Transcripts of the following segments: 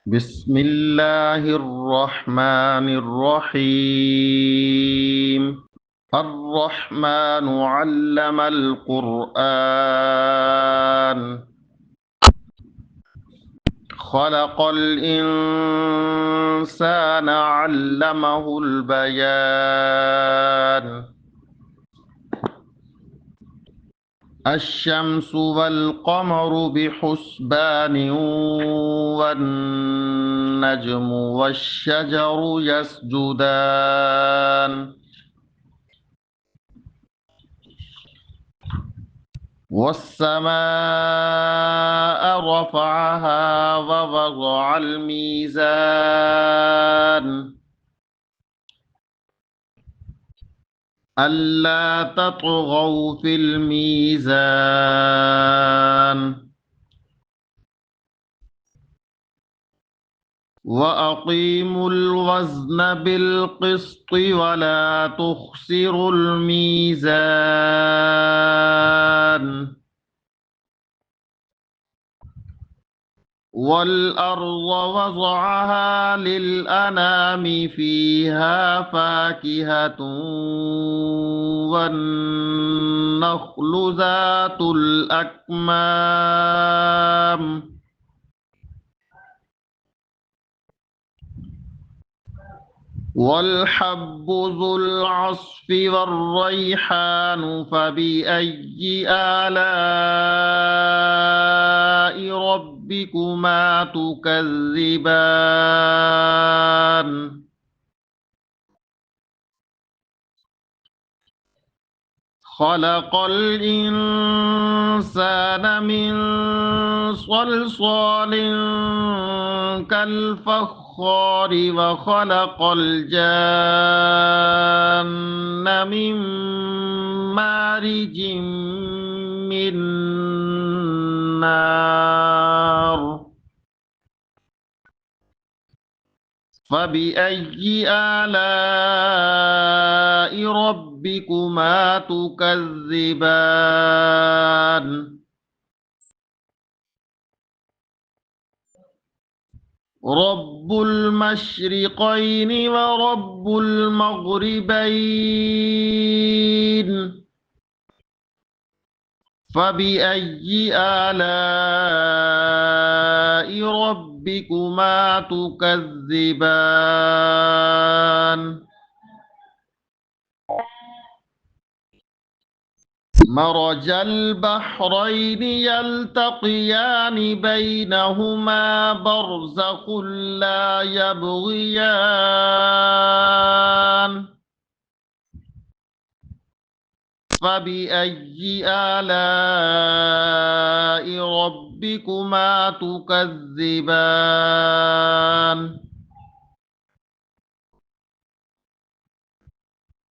بسم الله الرحمن الرحيم. الرحمن علم القرآن. خلق الإنسان علمه البيان. الشمس والقمر بحسبان والنجم والشجر يسجدان والسماء رفعها ووضع الميزان ألا تطغوا في الميزان وأقيموا الوزن بالقسط ولا تخسروا الميزان والأرض وضعها للأنام فيها فاكهة والنخل ذات الأكمام والحب ذو العصف والريحان فبأي آلاء ربكما تكذبان خلق الإنسان من صلصال كالفخار وخلق الجان من مارج من نار فبأي آلاء ربكما تكذبان رب المشرقين ورب المغربين فبأي آلاء ربكما تكذبان مرج البحرين يلتقيان بينهما برزخ لا يبغيان فبأي آلاء ربكما تكذبان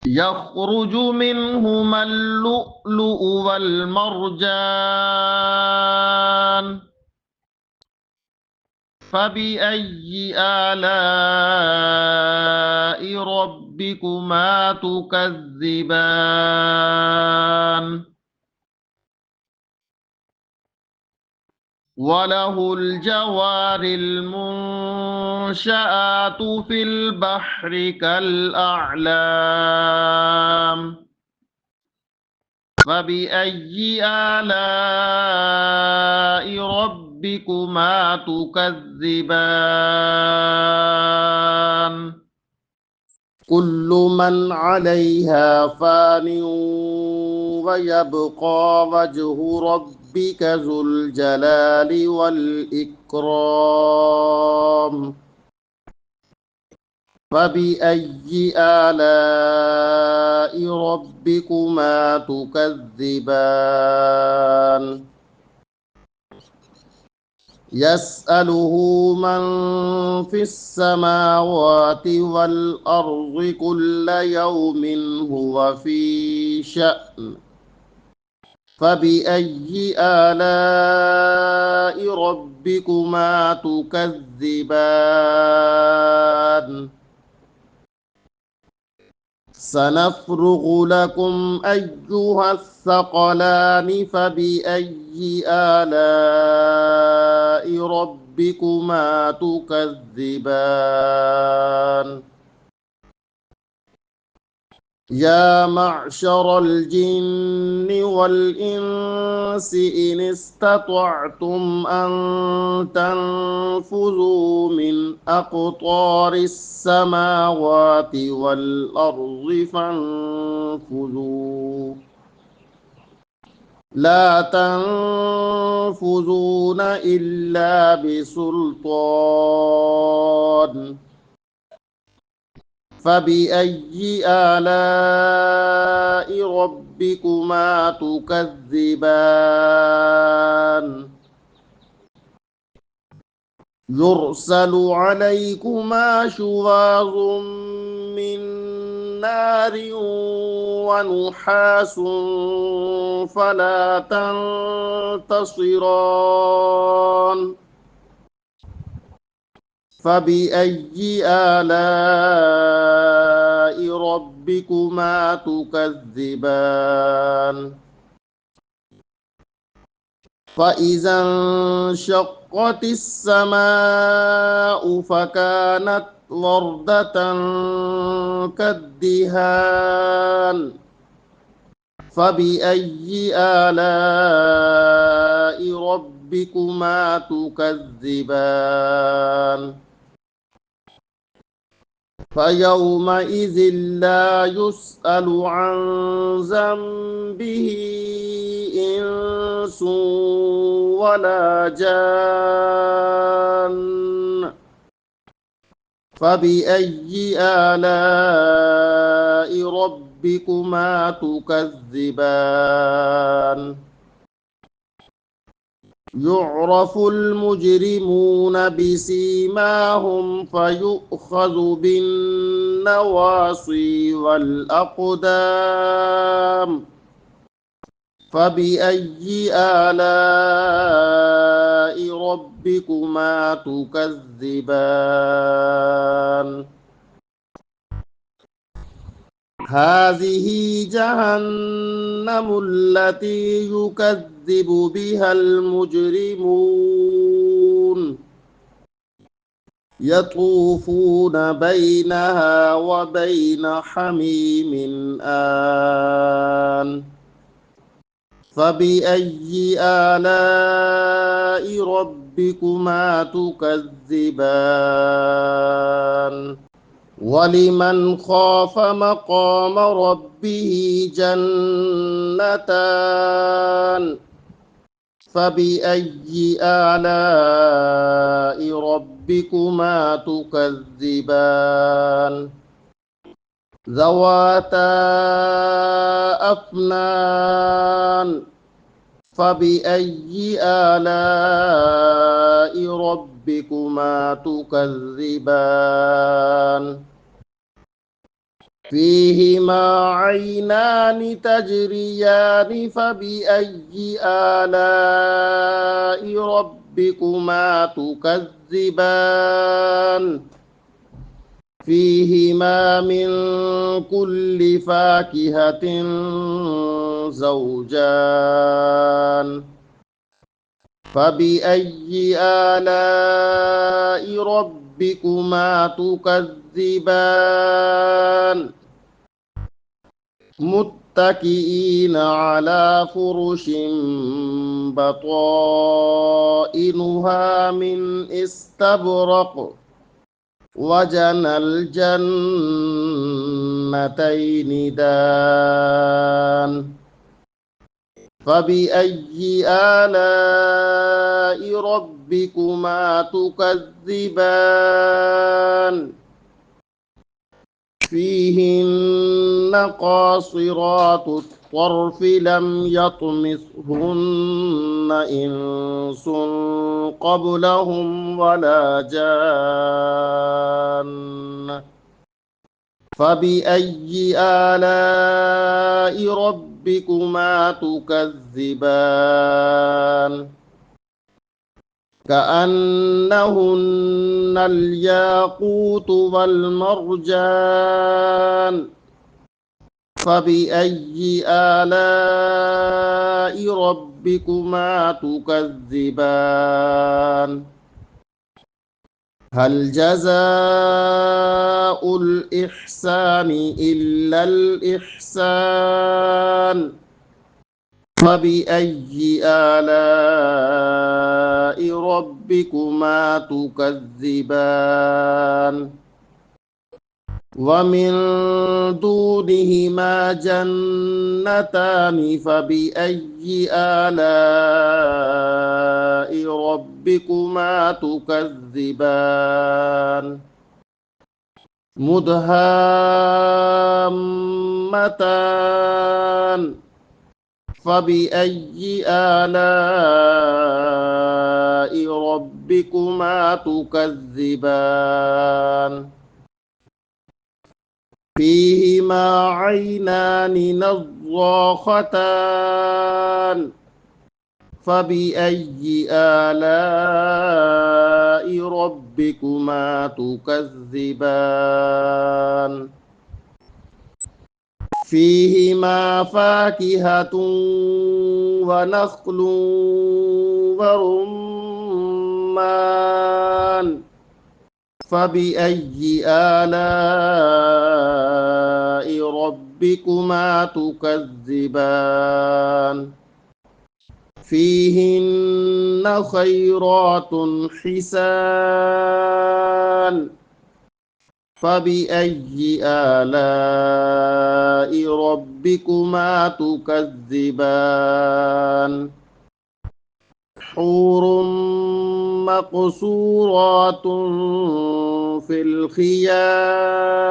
يخرج منهما اللؤلؤ والمرجان فبأي آلاء ربكما تكذبان وله الجوار المنشآت في البحر كالأعلام فبأي آلاء ربكما تكذبان كل من عليها فان ويبقى وجه ربك ذو الجلال والإكرام فبأي آلاء ربكما تكذبان يسأله من في السماوات والأرض كل يوم هو في شأن فبأي آلاء ربكما تكذبان سنفرغ لكم أيها الثقلان فبأي آلاء ربكما ربكما تكذبان يا معشر الجن والإنس إن استطعتم أن تنفذوا من أقطار السماوات والأرض فانفذوا لا تنفذون إلا بسلطان فبأي آلاء ربكما تكذبان يرسل عليكما شواظ من نار ونحاس فلا تنتصران فبأي آلاء ربكما تكذبان فإذا انشقت السماء فكانت وردة كالدهان فبأي آلاء ربكما تكذبان فيومئذ لا يسأل عن ذنبه إنس ولا جان فبأي آلاء ربكما تكذبان يعرف المجرمون بسيماهم فيؤخذ بالنواصي والأقدام فبأي آلاء ربكما تكذبان هذه جهنم التي يكذب بها المجرمون يطوفون بينها وبين حميم آن فبأي آلاء ربكما تكذبان ولمن خاف مقام ربه جنتان فبأي آلاء ربكما تكذبان ذواتا أفنان فبأي آلاء ربكما تكذبان فيهما عينان تجريان فبأي آلاء ربكما تكذبان فيهما من كل فاكهة زوجان فبأي آلاء ربكما تكذبان متكئين على فرش بطائنها من استبرق وجنى الجنتين دان فبأي آلاء ربكما تكذبان فيهن قاصرات الطرف لم يطمثهن إنس قبلهم ولا جان فبأي آلاء ربكما تكذبان كأنهن الياقوت والمرجان فبأي آلاء ربكما تكذبان هل جزاء الإحسان إلا الإحسان فبأي آلاء ربكما تكذبان ومن دونهما جنتان فبأي آلاء ربكما تكذبان مدهامتان فبأي آلاء ربكما تكذبان فيهما عينان نضاختان فبأي آلاء ربكما تكذبان فيهما فاكهة ونخل ورمان فبأي آلاء ربكما تكذبان فيهن خيرات حسان فبأي آلاء ربكما تكذبان حور مقصورات في الخيام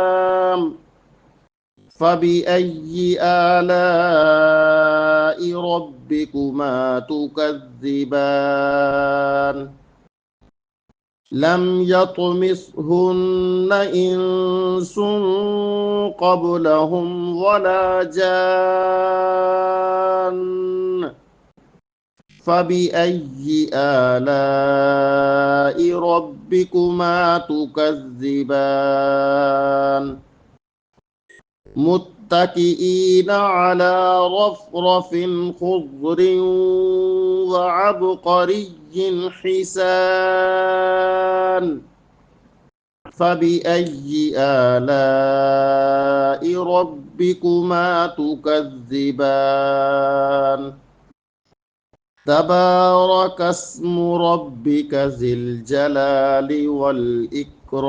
فبأي آلاء ربكما تكذبان لم يطمثهن إنس قبلهم ولا جان فبأي آلاء ربكما تكذبان متكئين على رفرف خضر وعبقري حسان فبأي آلاء ربكما تكذبان تبارك اسم ربك ذي الجلال والإكرام